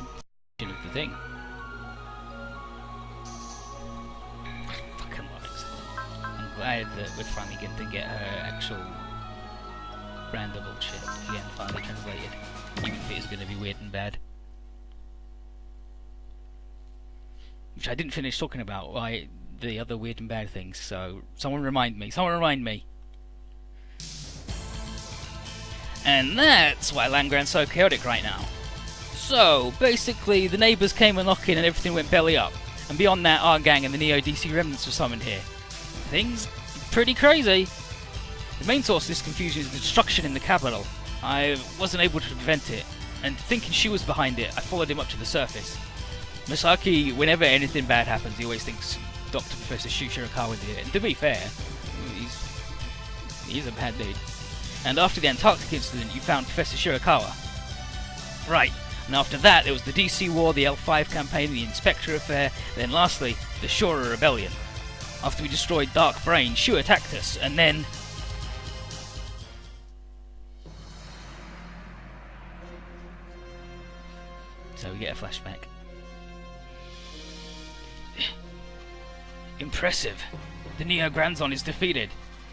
good of the thing. Fucking love Excellent. I'm glad that we're finally getting to get her actual random shit again finally translated, even if it is going to be weird and bad. Which I didn't finish talking about, why the other weird and bad things, so someone remind me. And that's why Langrand's so chaotic right now. So, basically, the neighbours came a knocking and everything went belly up. And beyond that, our gang and the Neo-DC remnants were summoned here. Things pretty crazy. The main source of this confusion is the destruction in the capital. I wasn't able to prevent it, and thinking she was behind it, I followed him up to the surface. Masaki, whenever anything bad happens, he always thinks Dr. Professor Shirakawa did it. And to be fair, he's a bad dude. And after the Antarctic incident, you found Professor Shirakawa. Right. And after that, there was the DC War, the L5 campaign, the Inspector affair, then lastly, the Shura Rebellion. After we destroyed Dark Brain, Shu attacked us, and then... So we get a flashback. Impressive. The Neo Grandzon is defeated.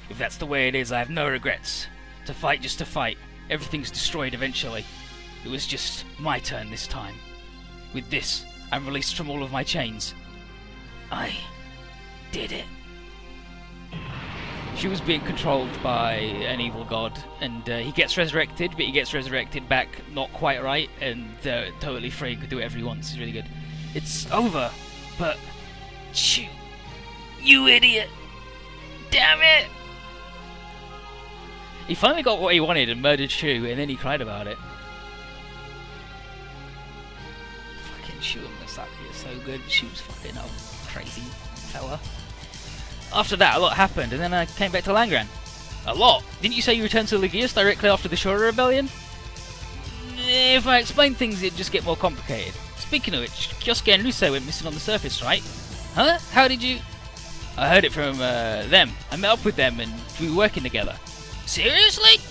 If that's the way it is, I have no regrets. To fight just to fight. Everything's destroyed eventually. It was just my turn this time. With this, I'm released from all of my chains. I did it. She was being controlled by an evil god, and he gets resurrected, but he gets resurrected back not quite right, and totally free, can do whatever he wants. It's really good. It's over, but... Shoot. You idiot! Damn it! He finally got what he wanted and murdered Shu, and then he cried about it. Fucking Shu and Masaki are so good. Shu's fucking old crazy fella. After that, a lot happened, and then I came back to Langrand. A lot? Didn't you say you returned to Legius directly after the Shura Rebellion? If I explain things, it'd just get more complicated. Speaking of which, Kyosuke and Rusei went missing on the surface, right? Huh? How did you... I heard it from them. I met up with them, and we were working together. Seriously?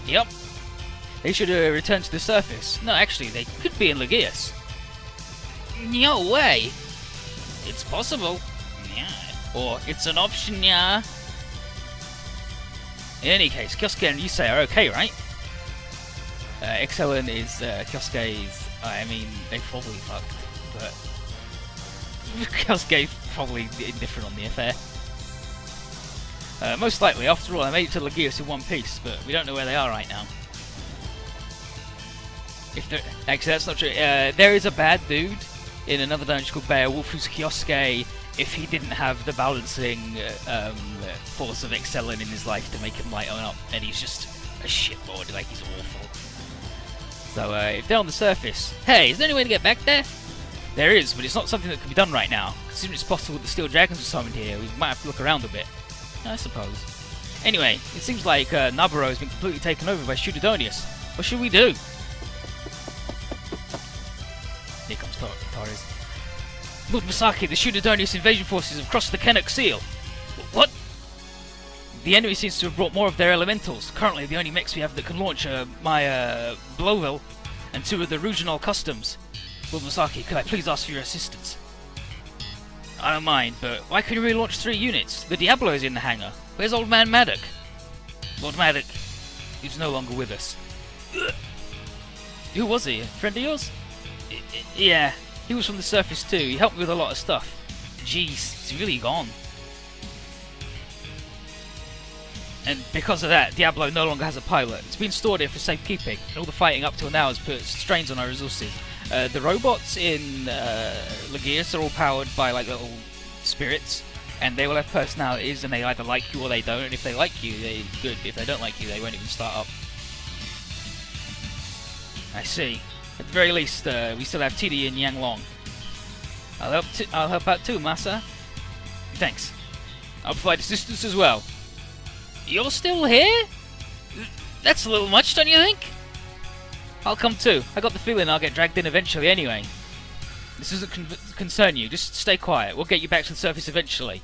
Yep. They should return to the surface. No, actually, they could be in Legius. No way. It's possible. Yeah. Or it's an option, yeah. In any case, Kyosuke and Yusei are okay, right? Excellent is Kyosuke's... I mean, they probably fucked, but... Kyosuke's probably indifferent on the affair. Most likely, after all, I made it to Legius in one piece, but we don't know where they are right now. Actually, that's not true. There is a bad dude in another dungeon called Beowulf who's Kyosuke if he didn't have the balancing force of Excellent in his life to make him light on up, and he's just a shitlord, like he's awful. So if they're on the surface, hey, is there any way to get back there? There is, but it's not something that can be done right now. Considering it's possible that the Steel Dragons were summoned here, we might have to look around a bit. I suppose. Anyway, it seems like Naburo has been completely taken over by Shudadonius. What should we do? Here comes Torres. Lord Masaki, the Shudadonius invasion forces have crossed the Kennock Seal. What? The enemy seems to have brought more of their elementals. Currently, the only mechs we have that can launch are my Blowville and 2 of the Ruginol Customs. Lord Masaki, could I please ask for your assistance? I don't mind, but why can you relaunch 3 units? The Diablo is in the hangar. Where's old man Maddock? Lord Maddock, he's no longer with us. Who was he? A friend of yours? Yeah, he was from the surface too. He helped me with a lot of stuff. Jeez, he's really gone. And because of that, Diablo no longer has a pilot. It's been stored here for safekeeping, and all the fighting up till now has put strains on our resources. The robots in Legius are all powered by like little spirits, and they will have personalities, and they either like you or they don't. And if they like you, they're good. If they don't like you, they won't even start up. I see. At the very least, we still have TD and Yang Long. I'll help out too, Masa. Thanks. I'll provide assistance as well. You're still here? That's a little much, don't you think? I'll come too. I got the feeling I'll get dragged in eventually anyway. This doesn't concern you. Just stay quiet. We'll get you back to the surface eventually.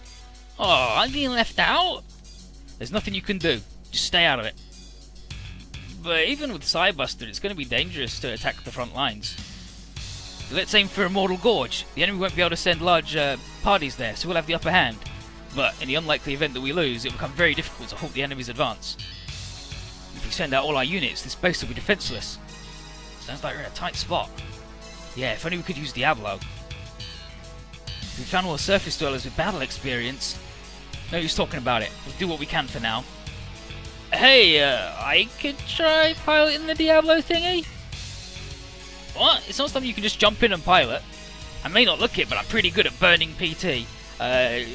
Oh, I'm being left out? There's nothing you can do. Just stay out of it. but even with Psybuster, it's going to be dangerous to attack the front lines. Let's aim for Immortal Gorge. The enemy won't be able to send large parties there, so we'll have the upper hand. But in the unlikely event that we lose, it will become very difficult to halt the enemy's advance. If we send out all our units, this base will be defenseless. Sounds like we're in a tight spot. Yeah, if only we could use Diablo. We found all the surface dwellers with battle experience. No use talking about it. We'll do what we can for now. Hey, I could try piloting the Diablo thingy? What? It's not something you can just jump in and pilot. I may not look it, but I'm pretty good at burning PT.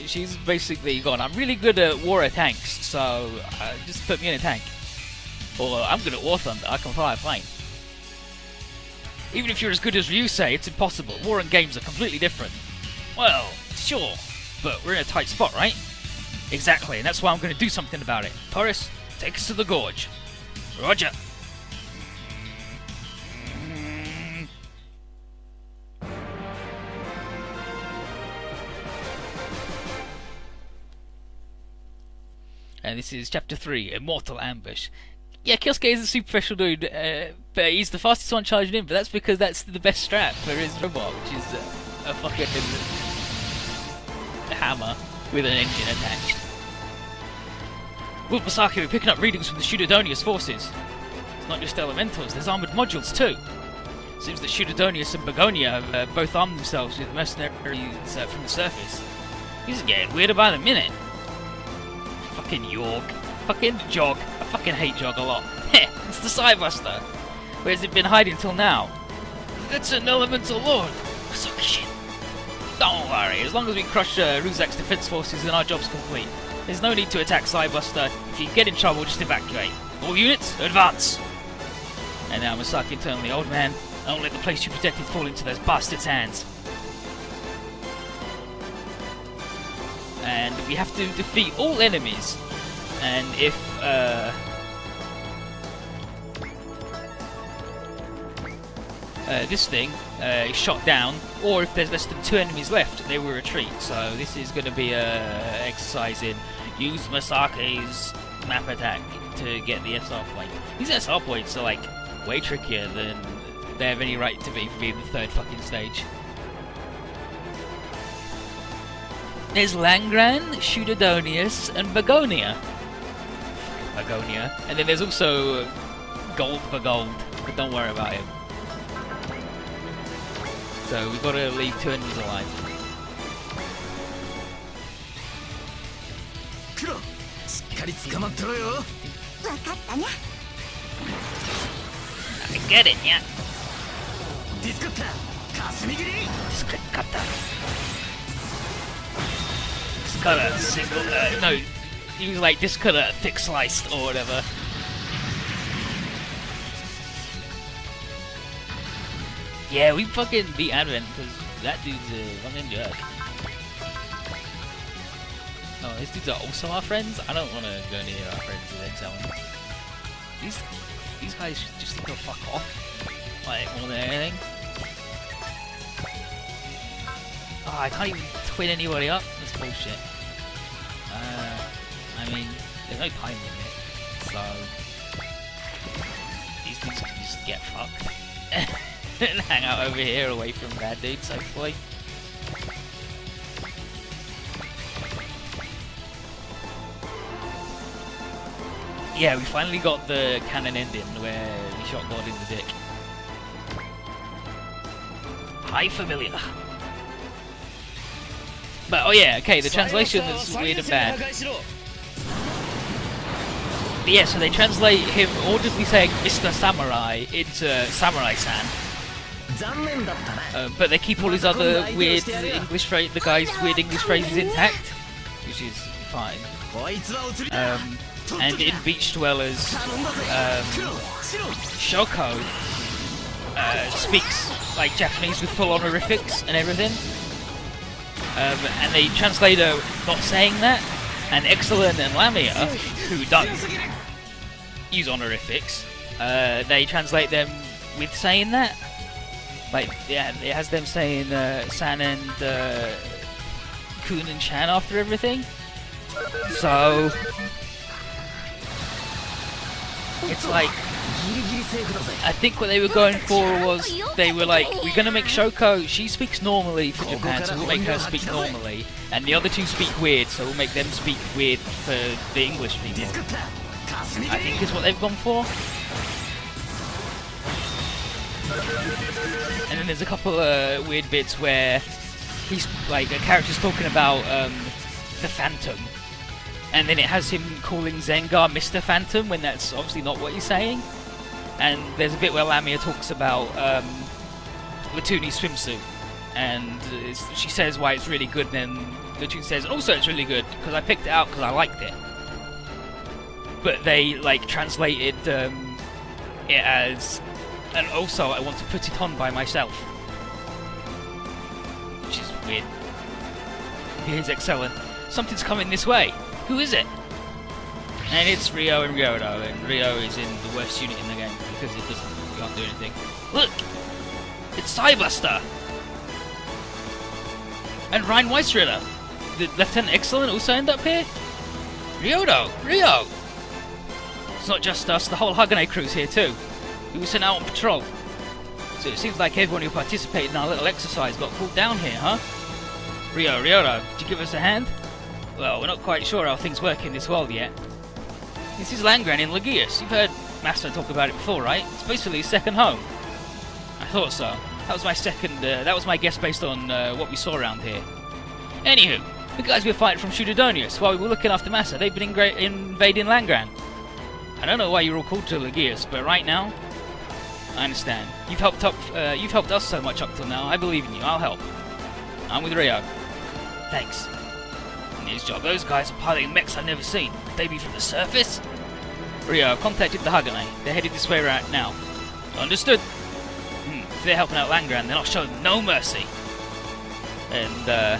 She's basically gone, I'm really good at war tanks, so just put me in a tank. Or I'm good at War Thunder, I can fly a plane. Even if you're as good as you say, it's impossible. War and games are completely different. Well, sure, but we're in a tight spot, right? Exactly, and that's why I'm going to do something about it. Taurus, take us to the gorge. Roger. And this is Chapter 3, Immortal Ambush. Yeah, Kyosuke is a super special dude, but he's the fastest one charging in, but that's because that's the best strat for his robot, which is a fucking hammer with an engine attached. With Masaki, we're picking up readings from the Pseudodonius forces. It's not just elementals, there's armoured modules too. Seems that Pseudodonius and Begonia have both armed themselves with mercenaries from the surface. This is getting weirder by the minute. Fucking York. Fucking Jog. I fucking hate Jog a lot. Heh, it's the Psybuster. Where's it been hiding till now? That's an elemental lord. Masaki shit. Don't worry, as long as we crush Ruzak's defense forces, then our job's complete. There's no need to attack Psybuster. If you get in trouble, just evacuate. All units, advance! And now Masaki turned to the old man. Don't let the place you protected fall into those bastards' hands. And we have to defeat all enemies. And if this thing is shot down, or if there's less than 2 enemies left, they will retreat. So this is going to be a exercise in use Masaki's map attack to get the SR point. These SR points are like way trickier than they have any right to be for being the 3rd fucking stage. There's Langran, Pseudodonius, and Begonia. And then there's also Gold Begold, but don't worry about him. So we've got to leave 2 enemies alive. I get it, yeah. Discutter, single, no, he was like discutter, thick sliced, or whatever. Yeah, we fucking beat Advent, because that dude's a fucking jerk. Oh, these dudes are also our friends? I don't want to go near our friends with Exile. These guys just need to fuck off, like, more than anything. Oh, I can't even twin anybody up? That's bullshit. I mean, there's no time limit, so these dudes can just get fucked and hang out over here away from bad dudes, hopefully. Yeah, we finally got the canon ending where we shot God in the dick. Hi, familiar. But, oh yeah, okay, the translation is weird and bad. But yeah, so they translate him audibly saying Mr. Samurai into Samurai-san. But they keep all his other weird English phrases, the guy's weird English phrases intact, which is fine. And in Beach Dwellers, Shoko speaks like Japanese with full honorifics and everything. And they translate her not saying that, and Excellent and Lamia, who don't use honorifics, they translate them with saying that. Like, yeah, it has them saying San and Kun and Chan after everything. So it's like I think what they were going for was, they were like, we're going to make Shoko, she speaks normally for Japan, so we'll make her speak normally. And the other two speak weird, so we'll make them speak weird for the English people. I think is what they've gone for. And then there's a couple of weird bits where he's like, a character's talking about the Phantom, and then it has him calling Zengar Mr. Phantom when that's obviously not what he's saying. And there's a bit where Lamia talks about Latuni's swimsuit, and she says why it's really good, and then Latune says, also it's really good because I picked it out because I liked it. But they like translated it as, and also I want to put it on by myself. Which is weird. Here's excellent. Something's coming this way. Who is it? And it's Ryo and Ryoto, and Ryo is in the worst unit in the game because it can't do anything. Look! It's Cybuster! And Ryan Weissritter! The Lieutenant Excellent also end up here? Ryoto! Ryo! It's not just us, the whole Hagane crew's here too. We were sent out on patrol. So it seems like everyone who participated in our little exercise got pulled down here, huh? Ryoto, could you give us a hand? Well, we're not quite sure how things work in this world yet. This is Langran in Legius. You've heard Master talk about it before, right? It's basically his second home. I thought so. That was my that was my guess based on what we saw around here. Anywho, the guys we're fighting from Shudodonius, while we were looking after Massa, they've been invading Langran. I don't know why you're all called to Legius, but right now, I understand. You've helped us so much up till now. I believe in you. I'll help. I'm with Ryo. Thanks. His job. Those guys are piloting mechs I've never seen. Could they be from the surface? Ryo, contacted the Hagane. They're headed this way right now. Understood. If they're helping out Langran, then I'll show them no mercy. And,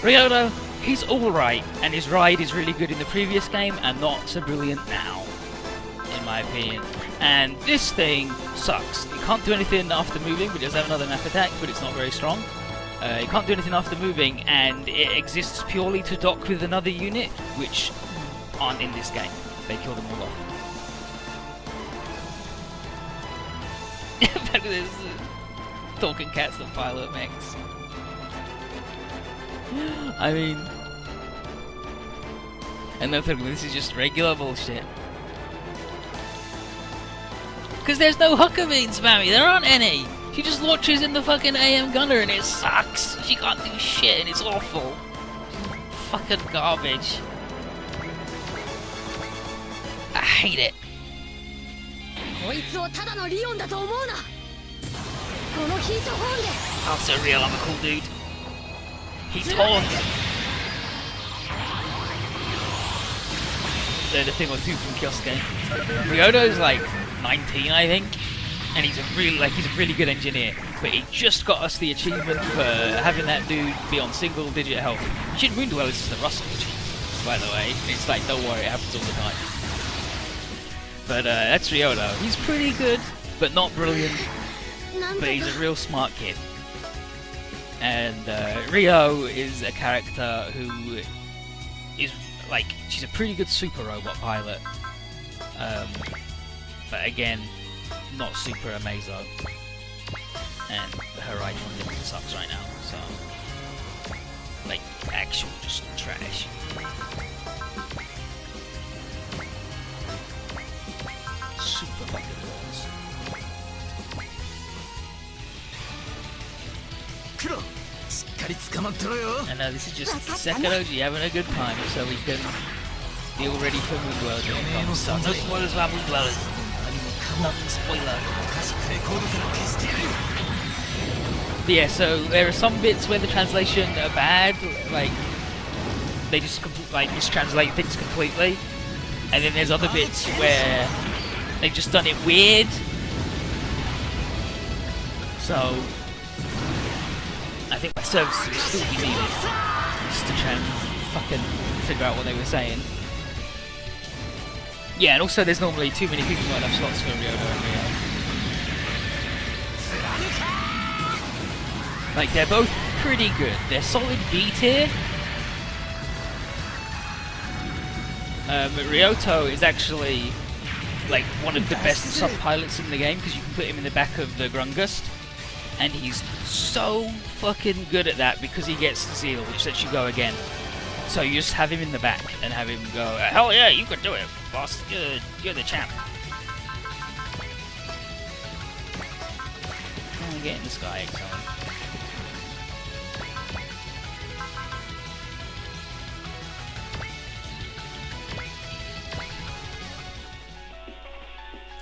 Ryoto, he's alright, and his ride is really good in the previous game, and not so brilliant now, in my opinion. And this thing sucks. It can't do anything after moving, but it does have another map attack, but it's not very strong. You can't do anything after moving, and it exists purely to dock with another unit, which aren't in this game. They kill them all off. Back with this talking cats that pilot mechs. I mean, and no, this is just regular bullshit. Because there's no Huckabee Spammy, there aren't any! She just launches in the fucking AM gunner and it sucks! She can't do shit and it's awful! Fucking garbage. I hate it. Also real, I'm a cool dude. He's torn! They're the thing or two from Kyosuke. Ryoto's like 19, I think. And he's a really good engineer, but he just got us the achievement for having that dude be on single-digit health. Shin Woundwell is just the Russell achievement, by the way. It's like, don't worry, it happens all the time. But that's Ryoto. He's pretty good, but not brilliant. But he's a real smart kid. And Ryo is a character who is like, she's a pretty good super robot pilot. But again, not super amazing, and her ride on limit sucks right now, so like actual just trash. Super fucking balls. And this is just Sekanoji having a good time, so we can be all ready for Moon Dwellers when it comes. So no spoilers about Moon Dwellers. Nothing spoiler. But yeah, so there are some bits where the translation are bad, like they just like mistranslate things completely, and then there's other bits where they've just done it weird. So I think my services will still be needed just to try and fucking figure out what they were saying. Yeah, and also there's normally too many people, not enough slots for Ryoto and Ryo. Like, they're both pretty good. They're solid B tier. But Ryoto is actually like one of the best sub-pilots in the game because you can put him in the back of the Grungust, and he's so fucking good at that because he gets Zeal, which lets you go again. So you just have him in the back and have him go, hell yeah, you can do it, boss. You're the champ. Oh, get in the sky, excellent.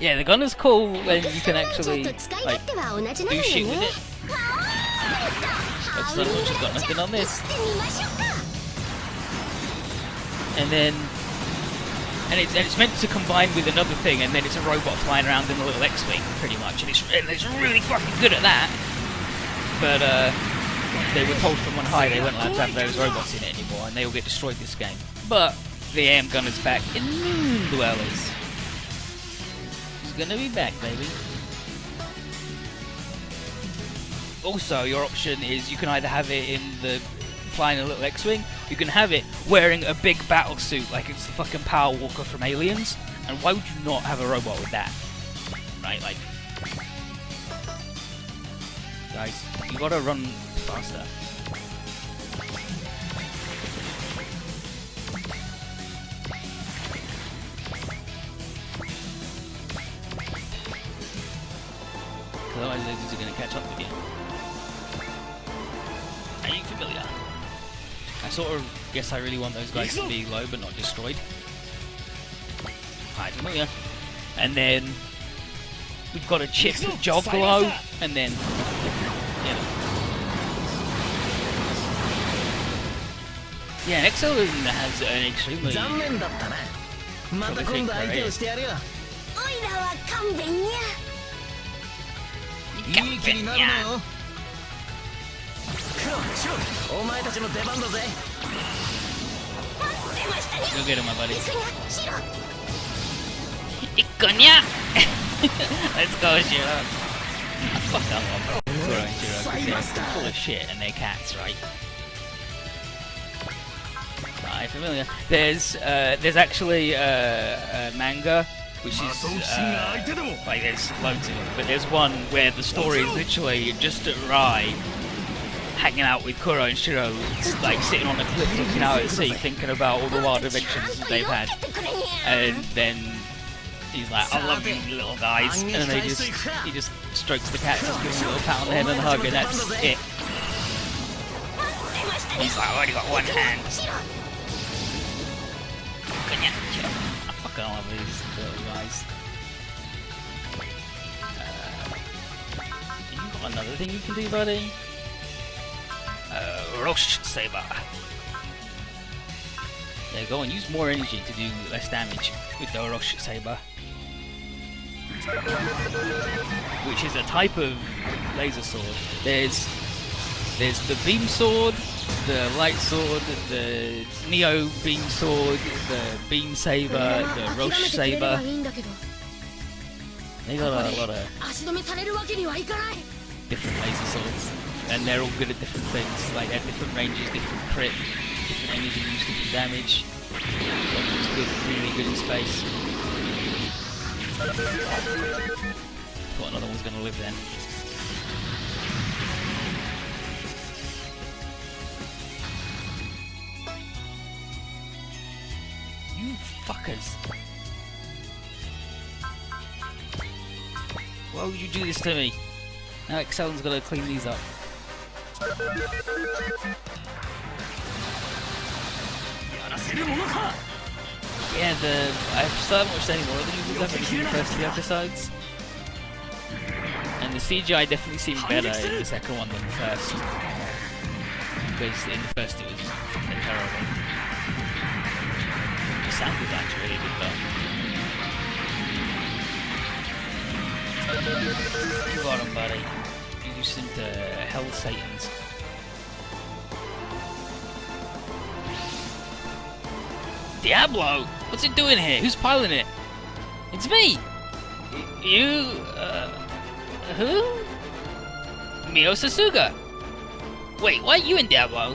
Yeah, the gun is cool when you can actually like do shit with it. But Sunwatch has got nothing on this. And then, it's meant to combine with another thing, and then it's a robot flying around in a little X-wing, pretty much, and it's really fucking good at that. But they were told from on high they weren't allowed to have those robots in it anymore, and they all get destroyed this game. But the AM gun is back in Moon Dwellers. It's gonna be back, baby. Also, your option is you can either have it in the flying a little X-Wing, you can have it wearing a big battle suit like it's the fucking Power Walker from Aliens, and why would you not have a robot with that? Right, like... Guys, you gotta run faster. Otherwise these are gonna catch up with you. Are you familiar? I sort of guess I really want those guys to be low but not destroyed. Hi, familiar. And then we've got a chip jog low, and then yeah, Excellent has an extremely prolific career. Go get him, my buddy. Ikonya! Let's go, Shiro. Fuck that one. Kuro and Shiro, because they're full of shit and they're cats, right? Right, familiar. There's actually a manga which is like there's loads of them, but there's one where the story is literally just at Rai hanging out with Kuro and Shiro, like sitting on a cliff looking out at sea, thinking about all the wild adventures that they've had, and then he's like, "I love you, little guys," and then he just strokes the cat, just gives him a little pat on the head and a hug, and that's it. He's like, "I only got one hand." I fucking love these little guys. You got another thing you can do, buddy? Rosh Saber. Yeah, go and use more energy to do less damage with the Rosh Saber. Which is a type of laser sword. There's the beam sword, the light sword, the Neo beam sword, the beam saber, the Rosh saber. They got a lot of different laser swords, and they're all good at different things, like at different ranges, different crit, different energy use, different damage. One's good, really good in space. Thought another one's gonna live then. You fuckers! Why would you do this to me? Now Excel's gotta clean these up. Yeah, I still haven't watched any more of these. I've only seen the first 2 episodes. And the CGI definitely seemed better in the second one than the first. Because in the first it was fucking terrible. The sound design's really good though. You got him, buddy. You just into Hell Satans. Diablo! What's it doing here? Who's piloting it? It's me! You, who? Mio Sasuga! Wait, why are you in Diablo?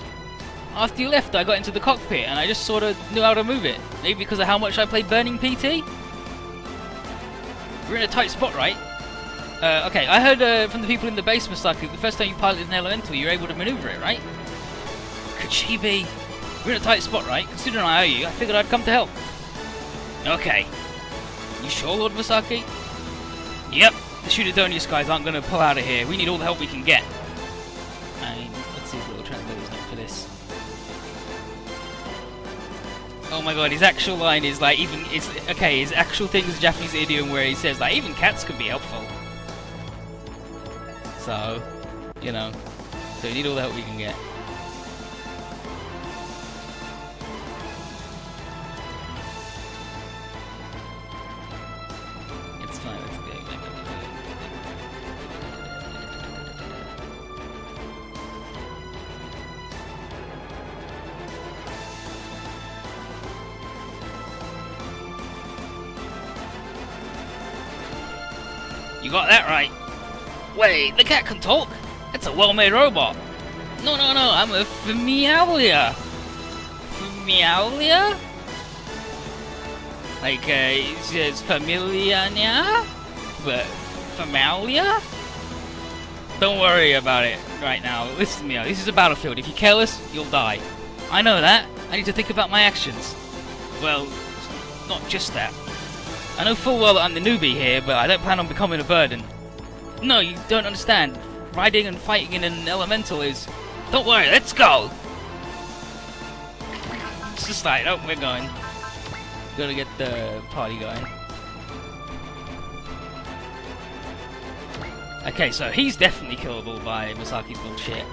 After you left, I got into the cockpit and I just sort of knew how to move it. Maybe because of how much I played Burning PT? We're in a tight spot, right? Okay, I heard from the people in the base, Masaki, the first time you piloted an elemental, you were able to maneuver it, right? Could she be? We're in a tight spot, right? Considering I owe you, I figured I'd come to help. Okay. You sure, Lord Masaki? Yep. The Shootadonius guys aren't going to pull out of here. We need all the help we can get. Let's see his little translator's note for this. Oh my god, his actual line is like, his actual thing is a Japanese idiom where he says, like, even cats can be helpful. So, you know, so we need all the help we can get. It's fine, let's go. You got that right. Wait, the cat can talk? It's a well-made robot. No, I'm a Familia. Familia? Like, it says Familia, but Familia? Don't worry about it right now. Listen to me, this is a battlefield. If you're careless, you'll die. I know that. I need to think about my actions. Well, not just that. I know full well that I'm the newbie here, but I don't plan on becoming a burden. No, you don't understand. Riding and fighting in an elemental is... Don't worry, let's go! It's just like, oh, we're going. Gotta get the party going. Okay, so he's definitely killable by Masaki's bullshit.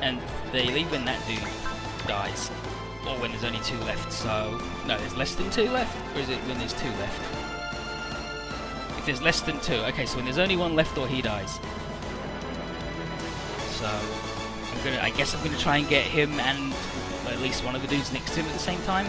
And they leave when that dude dies. Or when there's only 2 left, so... No, there's less than 2 left? Or is it when there's 2 left? If there's less than 2, okay, so when there's only 1 left or he dies. So, I guess I'm gonna try and get him and at least one of the dudes next to him at the same time.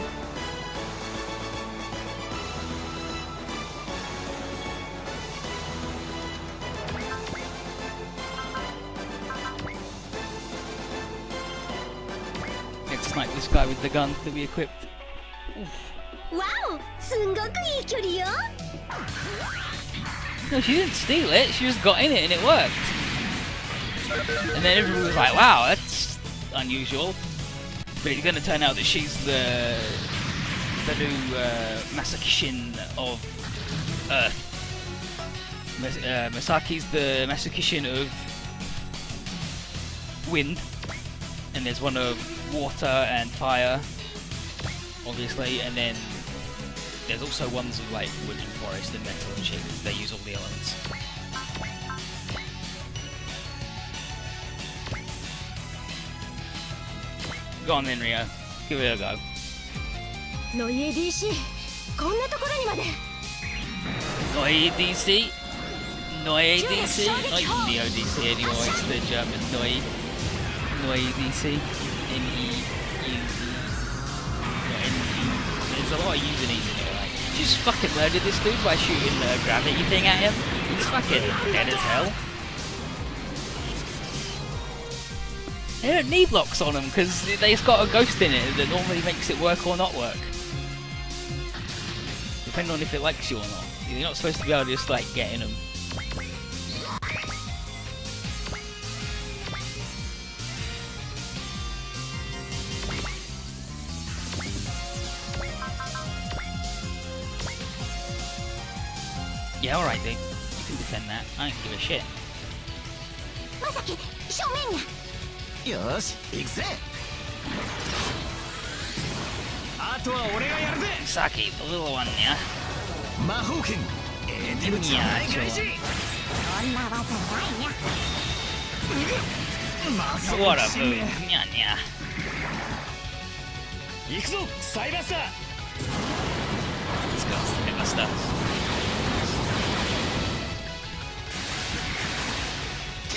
Let's snipe this guy with the gun that we equipped. Wow! No, she didn't steal it, she just got in it and it worked. And then everyone was like, wow, that's unusual. But it's going to turn out that she's the new Masakishin of Earth. Masaki's the Masakishin of wind. And there's one of water and fire, obviously, and then there's also ones of like wood and forest and metal and shit. They use all the elements. Go on then, Rio. Give it a go. No ADC. こんなところにまで。 No ADC? No ADC? Not even the ODC anymore, it's the German Neu. No ADC. N-E-U-D. There's a lot of U's and E's in it, like. Just fucking murdered this dude by shooting the gravity thing at him. He's fucking dead as hell. They don't need locks on them because they've got a ghost in it that normally makes it work or not work. Depending on if it likes you or not. You're not supposed to be able to just like get in them. Yeah, alright dude. You can defend that. I don't give a shit. Masaki, 正面に。よし、行くぜ。あとは俺がやるぜ。Masaki, the little one, yeah? 魔法剣、手口はない開始。そんな技ないにゃ。まさ What か a 死 boom. ね。 Yeah, yeah. 行くぞ、サイバースター。 Let's go, let's get my stuff.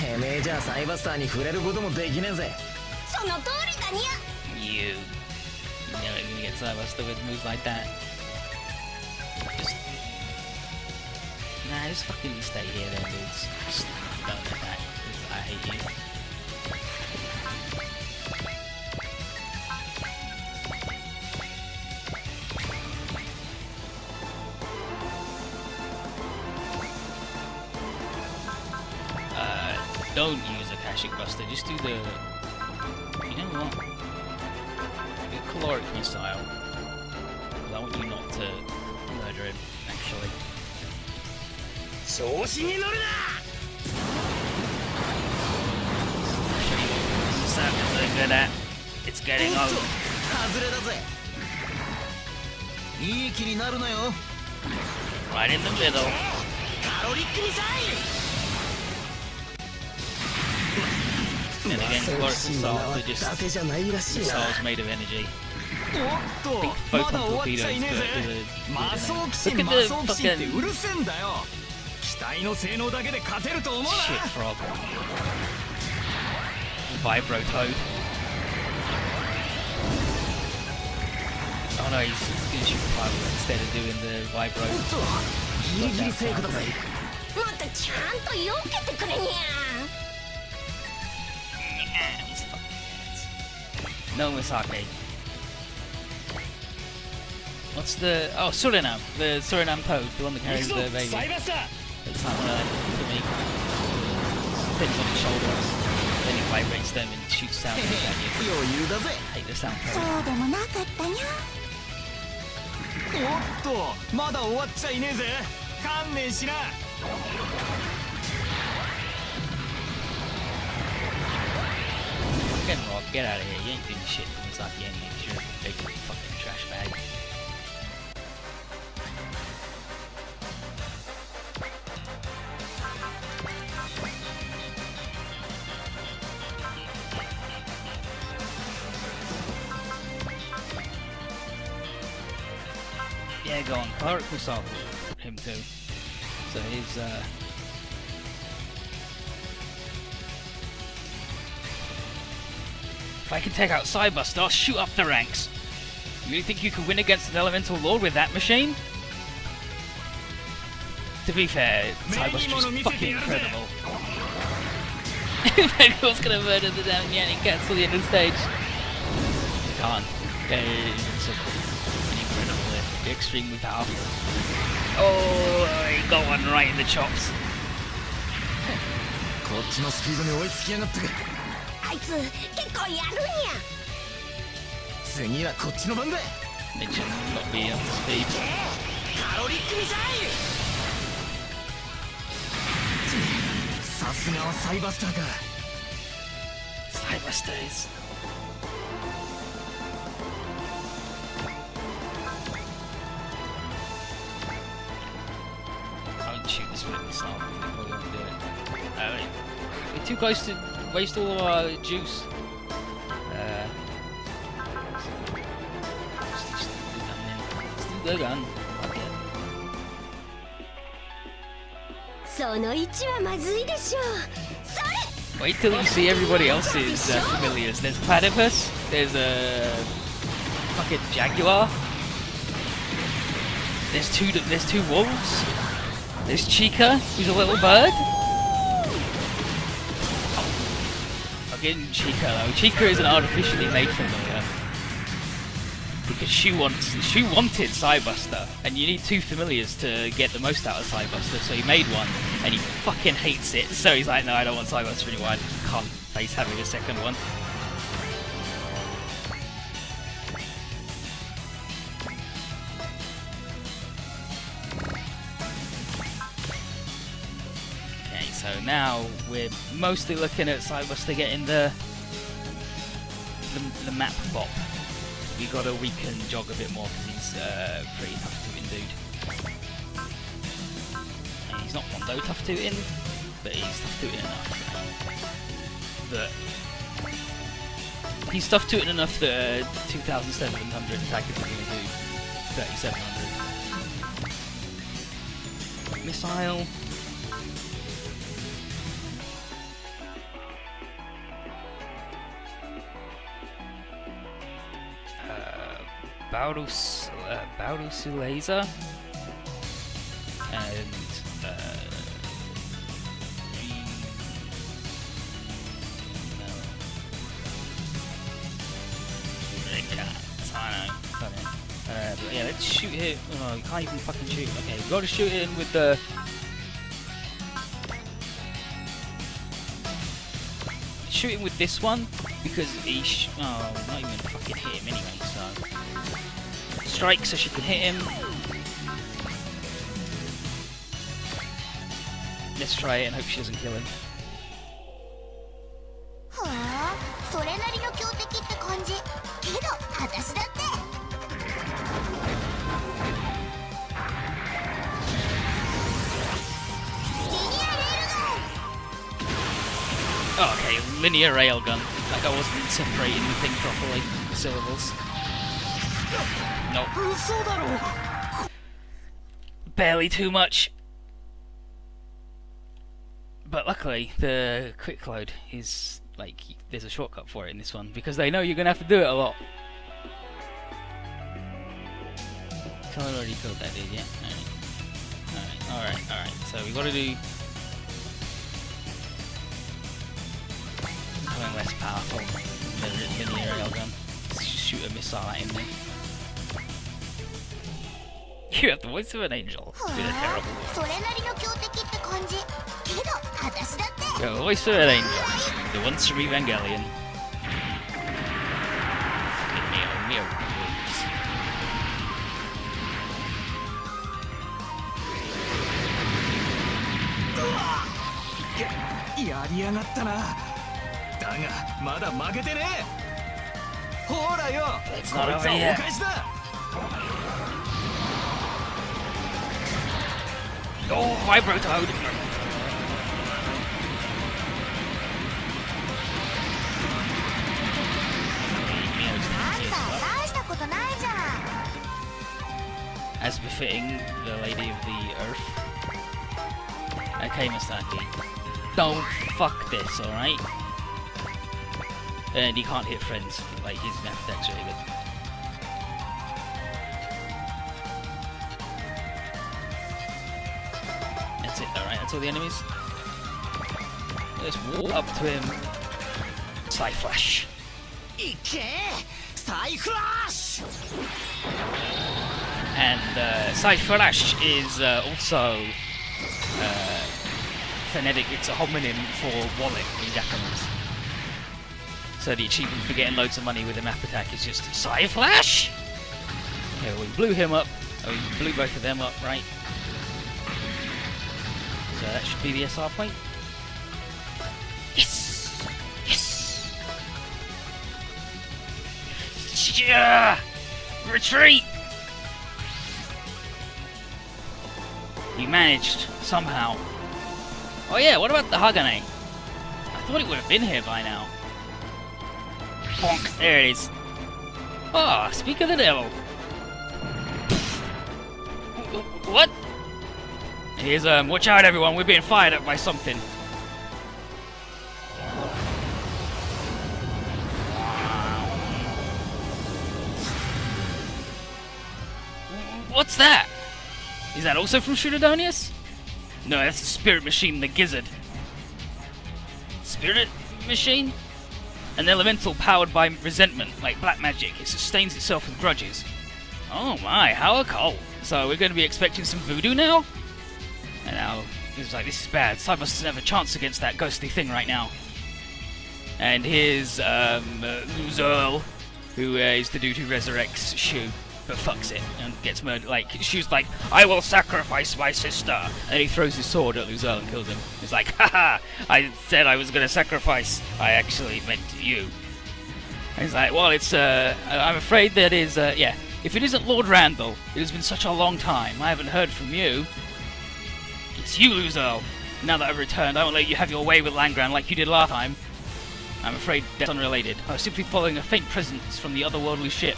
てめえじゃサイバースターに触れることもできねえぜ。その通りだにゃ。 You. You're never gonna get Cyberbuster with moves like that. Just. Nah, just fucking stay here then, dudes. Just don't attack, because I hate you. don't use a Akashic Buster, just do the... You know what? The caloric missile. I want you not to murder him, actually. Show you what Masaki is good at. It's getting old. 外れだぜいい気になるなよ Right in the middle. カロリックミサイ And again, caloric missiles are just だけじゃないらしいな missiles made of energy. おっとまだ終わっちゃいねえぜ魔装騎士魔装騎士ってうるせえんだよ機体の性能だけで勝てると思うな Shit frog. Vibro toad. Oh no, he's gonna shoot the fireball instead of doing the vibro. おっとギリギリセーフだぜもっとちゃんと避けてくれにゃ These fucking idiots. No Masaki. What's the... Oh, Suriname. The Suriname toad. The one that carries the baby. It's not for me. Pins on the shoulder. Then he vibrates them and shoots sound at you. 余裕だぜ I hate the sound そ toad. うでもなかったにゃおっとまだ終わっちゃいねえぜ観念しな Fucking Rock, get out of here. You ain't doing shit to Masaki anyway. You're a big fucking trash bag. Yeah, go on. Caloric missile for him too. So his if I can take out Cybuster, I'll shoot up the ranks. You really think you can win against an Elemental Lord with that machine? To be fair, Cybuster is fucking incredible. If anyone's gonna murder the damn Yanni cats till the end of the stage, you can't. It's incredible. They're extremely powerful. Oh, he got one right in the chops. こっちのスピードに追いつきやがったかあいつ結構やるんや次はこっちの番だ They should not be up to speed. カロリックミサイルさすがはサイバスターか Cybusters. I won't shoot this with missile. We're going to do it. We're too close to waste all of our juice. Just do the gun. Fuck it. その位置はまずいでしょうそれ Wait till you see everybody else's familiars. There's Platypus. There's a fucking jaguar. There's two wolves. There's Chica, who's a little bird. Fucking Chica though. Chica is an artificially made familiar. Because she wanted Cybuster, and you need two familiars to get the most out of Cybuster, so he made one, and he fucking hates it, so he's like, no, I don't want Cybuster anymore, I can't face having a second one. Okay, so now we're mostly looking at Cybuster getting the map bop. We gotta weaken Jog a bit more because he's pretty tough to win dude. And he's not Mondo tough to win, but he's tough to win enough. That he's tough to win enough that 2,700 attack is gonna do 3,700. Missile. Baurus laser and but yeah, let's shoot it. Oh, you can't even fucking shoot. Okay, we gotta shoot it in with the shoot him with this one because oh, not even gonna fucking hit him anyway. So strike so she can hit him. Let's try it and hope she doesn't kill him. Oh, okay, linear railgun. Like I wasn't separating the thing properly. The syllables. Nope. Barely too much. But luckily, the quick load is like there's a shortcut for it in this one because they know you're gonna have to do it a lot. Someone already killed that dude, yeah. Alright. So we gotta do something less powerful than linear railgun. Let's just shoot a missile at him then. You have the voice of an angel. With a terrible voice. You have the voice of an angel. The ones from Evangelion. It's not over yet. Oh, Vibro Toad! As befitting the Lady of the Earth. Okay, Masaki. Don't fuck this, alright? And he can't hit friends, like his attack's really good. That's it, alright, that's all the enemies. Let's walk up to him. Psy-Flash. And Psy-Flash is also phonetic, it's a homonym for wallet in Japanese. So the achievement for getting loads of money with a map attack is just Psy-Flash! Okay, we blew him up. Oh, we blew both of them up, right? So that should be the SR point. Yes! Yes! Yeah! Retreat! You managed, somehow. Oh yeah, what about the Hagane? I thought it would have been here by now. Bonk, there it is. Ah, oh, speak of the devil. What? Here's, watch out everyone, we're being fired at by something. What's that? Is that also from Shudodonius? No, that's the spirit machine, the gizzard. Spirit machine? An elemental powered by resentment, like black magic. It sustains itself with grudges. Oh my, how occult. So we're going to be expecting some voodoo now? And now, he's like, this is bad. Cyber doesn't have a chance against that ghostly thing right now. And here's, Luzerl, who is the dude who resurrects Shu, but fucks it and gets murdered. Like, Shu's like, I will sacrifice my sister. And he throws his sword at Luzerl and kills him. He's like, haha, I said I was going to sacrifice. I actually meant you. And he's like, well, it's, I'm afraid that is, yeah. If it isn't Lord Randall, it has been such a long time. I haven't heard from you. It's you, Luzerl. Now that I've returned, I won't let you have your way with Langran like you did last time. I'm afraid that's unrelated. I was simply following a faint presence from the otherworldly ship.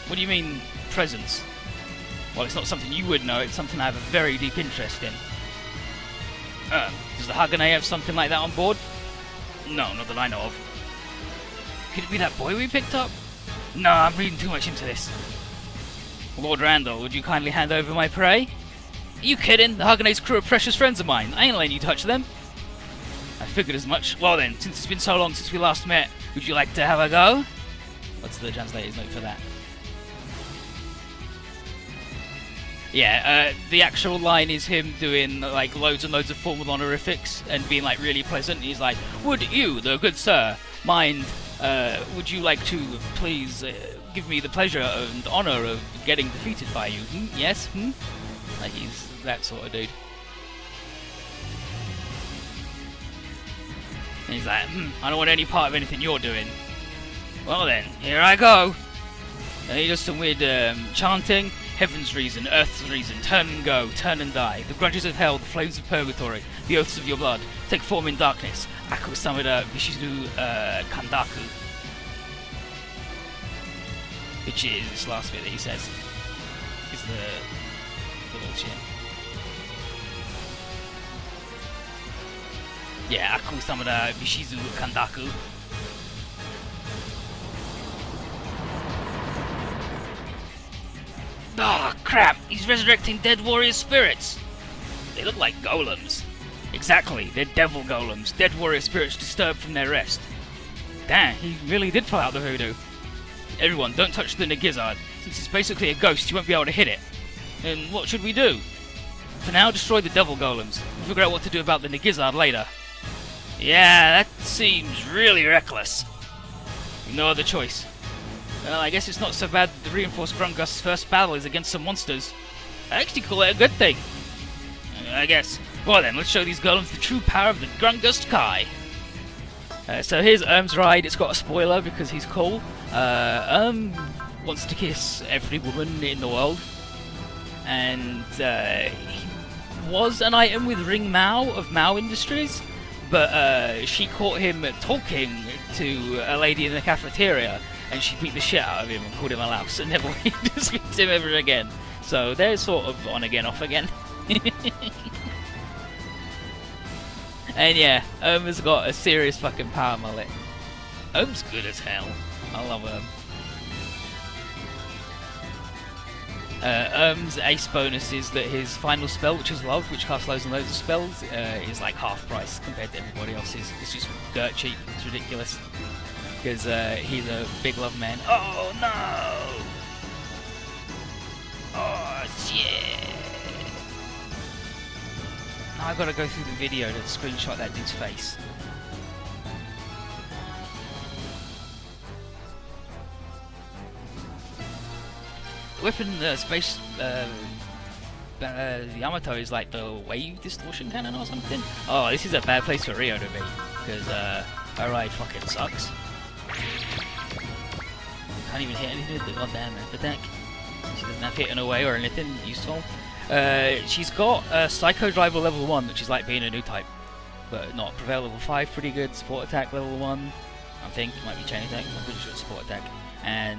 What do you mean, presence? Well, it's not something you would know, it's something I have a very deep interest in. Does the Hagane have something like that on board? No, not that I know of. Could it be that boy we picked up? No, I'm reading too much into this. Lord Randall, would you kindly hand over my prey? Are you kidding? The Hagane's crew are precious friends of mine. I ain't letting you touch them. I figured as much. Well then, since it's been so long since we last met, would you like to have a go? What's the translator's note for that? Yeah, the actual line is him doing like loads and loads of formal honorifics and being like really pleasant. He's like, "Would you, the good sir, mind? Would you like to please give me the pleasure and honor of getting defeated by you? Yes? Like he's that sort of dude." And he's like, "I don't want any part of anything you're doing." Well then, here I go. And he does some weird chanting. Heaven's reason, earth's reason, turn and go, turn and die. The grudges of hell, the flames of purgatory, the oaths of your blood, take form in darkness. Aku Samada Vishizu Kandaku. Which is this last bit that he says. Is the bullshit. Yeah, Aku Samada Vishizu Kandaku. Ah, crap! He's resurrecting dead warrior spirits! They look like golems. Exactly, they're devil golems, dead warrior spirits disturbed from their rest. Damn, he really did pull out the voodoo. Everyone, don't touch the Nagizard. Since it's basically a ghost, you won't be able to hit it. And what should we do? For now, destroy the devil golems. We'll figure out what to do about the Nagizard later. Yeah, that seems really reckless. No other choice. Well, I guess it's not so bad that the reinforced Grungust's first battle is against some monsters. I actually call it a good thing. I guess. Well then, let's show these golems the true power of the Grungust Kai. So here's ride. It's got a spoiler because he's cool. Wants to kiss every woman in the world. And he was an item with Ring Mao of Mao Industries, but she caught him talking to a lady in the cafeteria. And she beat the shit out of him and called him a louse and never wanted to speak to him ever again. So they're sort of on again, off again. And yeah, has got a serious fucking power mullet. Ohm's good as hell. I love Ohm's ace bonus is that his final spell, which is Love, which casts loads and loads of spells, is like half price compared to everybody else's. It's just dirt cheap. It's ridiculous. Because he's a big love man. Oh no! Oh shit! Now I've got to go through the video to screenshot that dude's face. The weapon, space Yamato is like the wave distortion cannon or something. Oh, this is a bad place for Rio to be. Because Arai fucking sucks. Can't even hit anything with the goddamn attack. She doesn't have hitting away or anything useful. She's got Psycho Driver level 1, which is like being a new type, but not Prevail level 5, pretty good. Support attack level 1, I think. Might be chain attack, I'm pretty sure it's support attack. And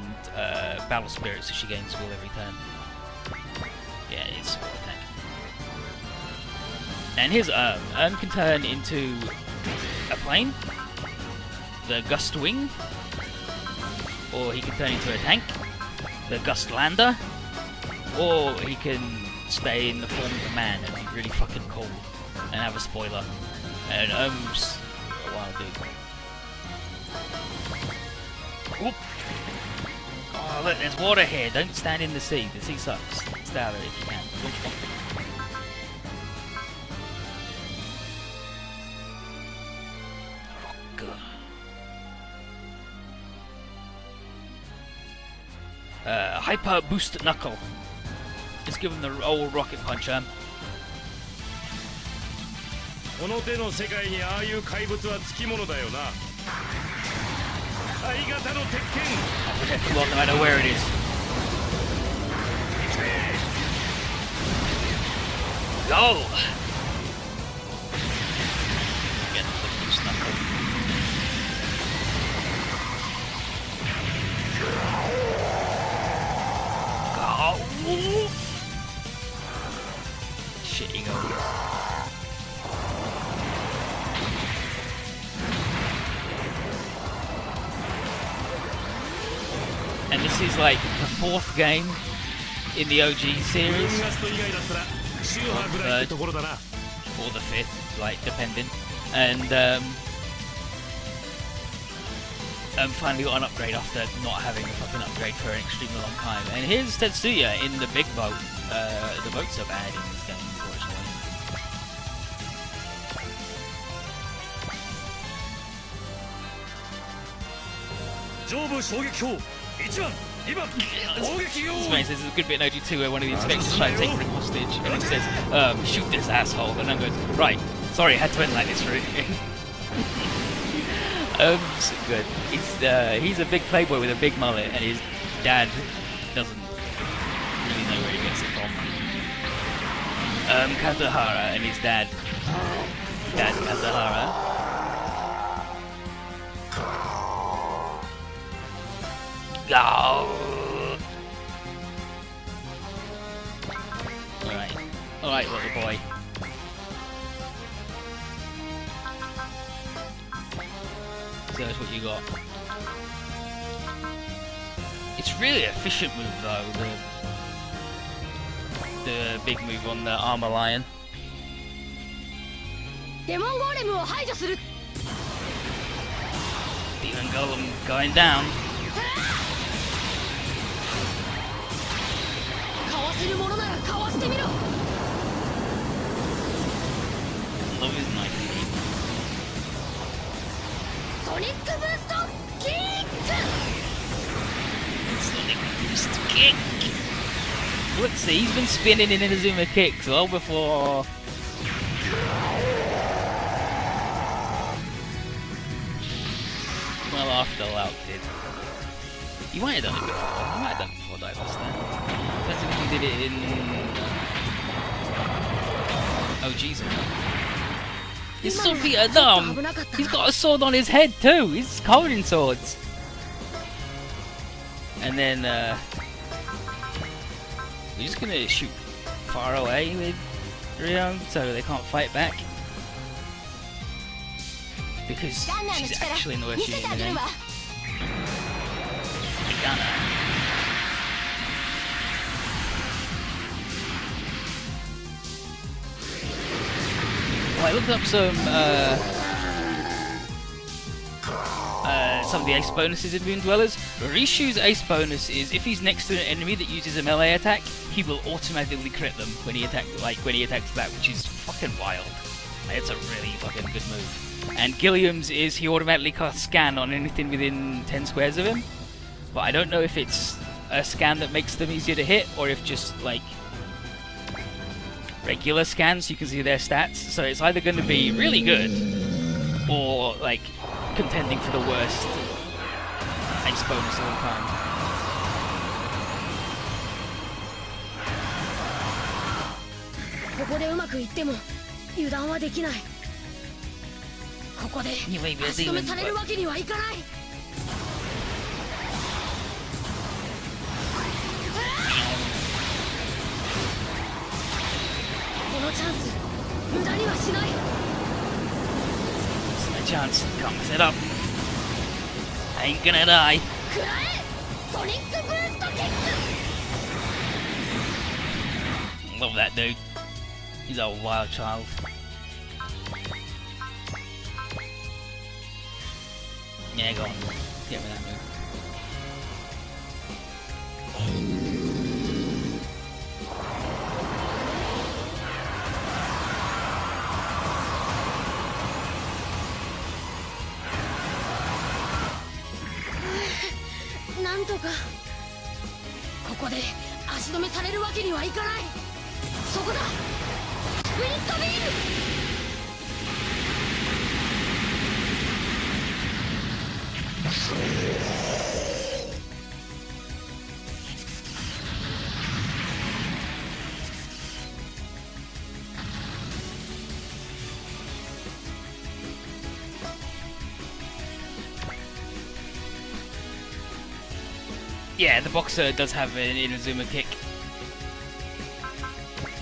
Battle Spirit, so she gains will every turn. Yeah, it's support attack. And here's can turn into a plane, the Gust Wing, or he can turn into a tank, the Gust Lander, or he can stay in the form of a man and be really fucking cool and have a spoiler. And Ohm's a wild dude. Whoop. Oh look, there's water here. Don't stand in the sea. The sea sucks. Stay out of it if you can. Hyper Boost Knuckle. Just give him the old rocket punch, I'll protect you all no matter where it is. Go! Get the Boost Knuckle. Shit, he goes. And this is like the 4th game in the OG series. Or the 3rd. Or the 5th, like, depending. And, finally got an upgrade after not having a fucking upgrade for an extremely long time. And here's Tetsuya in the big boat. The boats are bad in this game, unfortunately. 上部衝撃砲1番2番攻撃用 It's funny, there's a good bit in OG2 where one of the inspectors try to take Rick hostage and he says, shoot this asshole. And then goes, right, sorry, I had to end like this route. So good. He's a big playboy with a big mullet, and his dad doesn't really know where he gets it from. Kazuhara and his dad Kazuhara. Go! Alright, little boy. So that's what you got. It's really an efficient move though, the big move on the armor lion. デモンゴーレムを排除する Demon Golem going down. かわせるものならかわしてみろ Love his knife. ソニックブーストキック Sonic Boost kick. Let's see, he's been spinning in Inazuma kicks well before. Well, after Laut did. You might have done it before. You might have done it before Divos then. Depends if you did it in. Oh, Jesus. He's so dumb. He's got a sword on his head too. He's covered in swords. And then we're just gonna shoot far away with Ryo so they can't fight back. Because she's actually in the worst shooting in the game. Gonna. Well, I looked up some of the ace bonuses in Moon Dwellers. Rishu's ace bonus is if he's next to an enemy that uses a melee attack, he will automatically crit them when he attacks that, which is fucking wild. It's a really fucking good move. And Gilliam's is he automatically casts scan on anything within 10 squares of him. But I don't know if it's a scan that makes them easier to hit, or if just like regular scans so you can see their stats. So it's either going to be really good, or like contending for the worst ace bonus of all time. ここでうまくいっても油断はできないここで足止めされるわけにはいかないこのチャンス無駄にはしない It's my chance. Can't mess it up. I ain't gonna die. 食らえソニックブーストキック Love that dude. He's a wild child. Yeah, go on. Get me that move.なんとかここで足止めされるわけにはいかないそこだスプリットビーム Yeah, the boxer does have an Inazuma kick.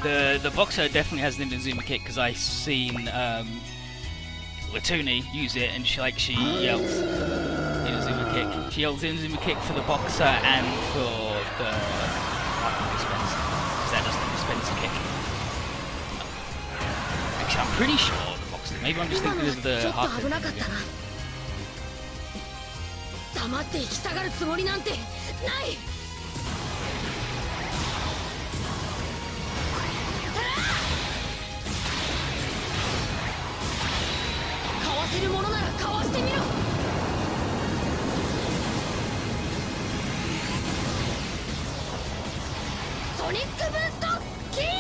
The boxer definitely has an Inazuma kick because I've seen Latuni use it, and she yells Inazuma kick. She yells Inazuma kick for the boxer and for the dispenser, because that does the dispenser kick. Actually, I'm pretty sure the boxer. Maybe I'm just thinking of the Harker. 黙って生きたがるつもりなんてない。かわせるものならかわしてみろ。ソニックブーストキック。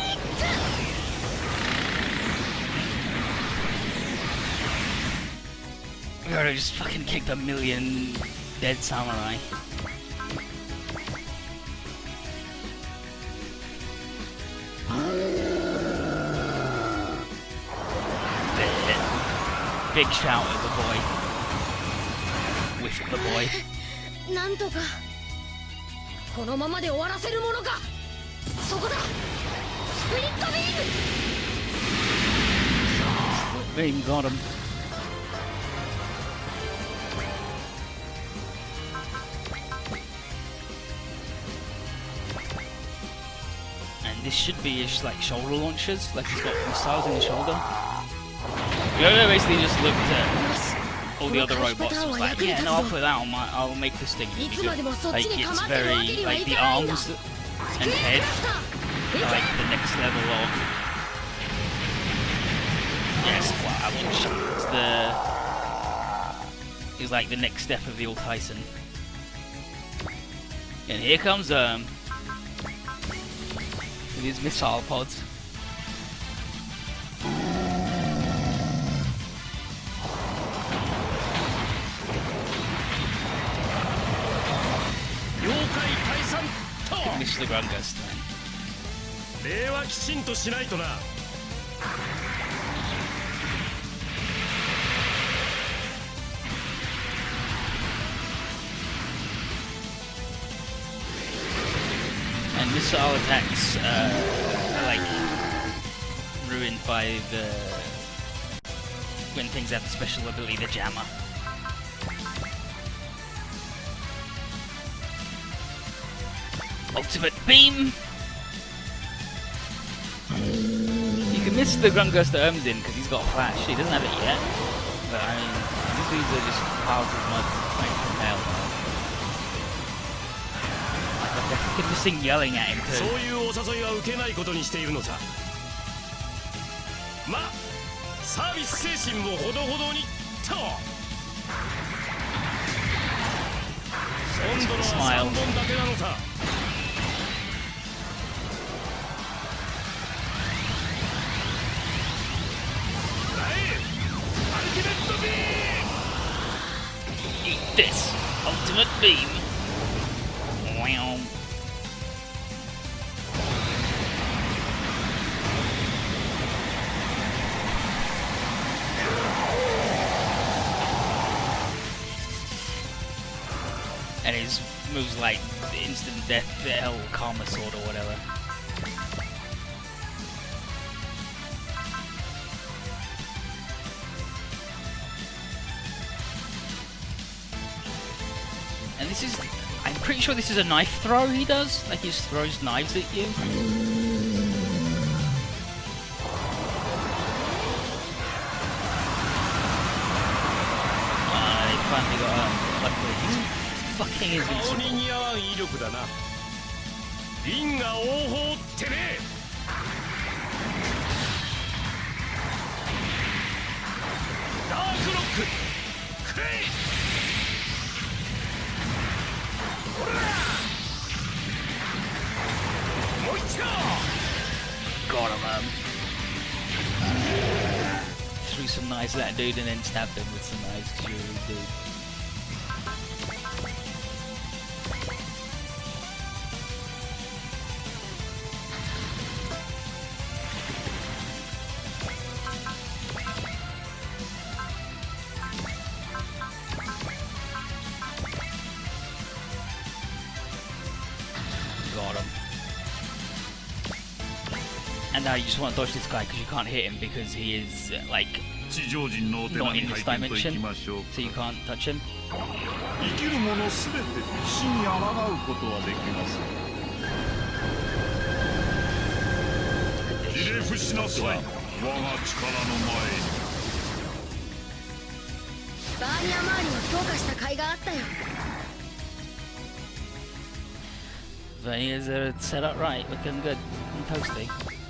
We already just fucking kicked a million dead samurai. Big shout at the boy. With the boy. なんとかこのままで終わらせるものか。そこだ。スプリットビーム。 Beam got him. And this should be his like shoulder launchers, like he's got missiles in his shoulder. Yoda basically just looked at all the other robots and was like, yeah, no, I'll put that on my, I'll make this thing really good. Like, it's very, like, the arms and head are like the next level of... Yes, well, I wouldn't show you. It's the... It's like the next step of the old Tyson. And here comes, with his missile pods. Miss the Grungust. 礼はきちんとしないとな。And missile attacks are like ruined by the when things have the special ability, the jammer. Ultimate beam! You can miss the Grungust Ermzin because he's got a flash. He doesn't have it yet. But I mean, these are just piles of mud right from hell. Like, they're fucking missing yelling at him too. そういうお誘いは受けないことにしているのさ。まあ、サービス精神もほどほどにと。今度のは3本立てなのさ。 Eat this! Ultimate beam! Wow. And his moves like instant death, hell, karma sword or whatever. And this is, I'm pretty sure this is a knife throw he does, like he just throws knives at you. They finally got a, luckily he's fucking invincible. Got him, threw some knives at that dude and then stabbed him with some knives because you're a really dude. Got him. And now you just want to dodge this guy because you can't hit him because he is like not in this dimension, so you can't touch him. Veneers are set up right, looking good and toasty.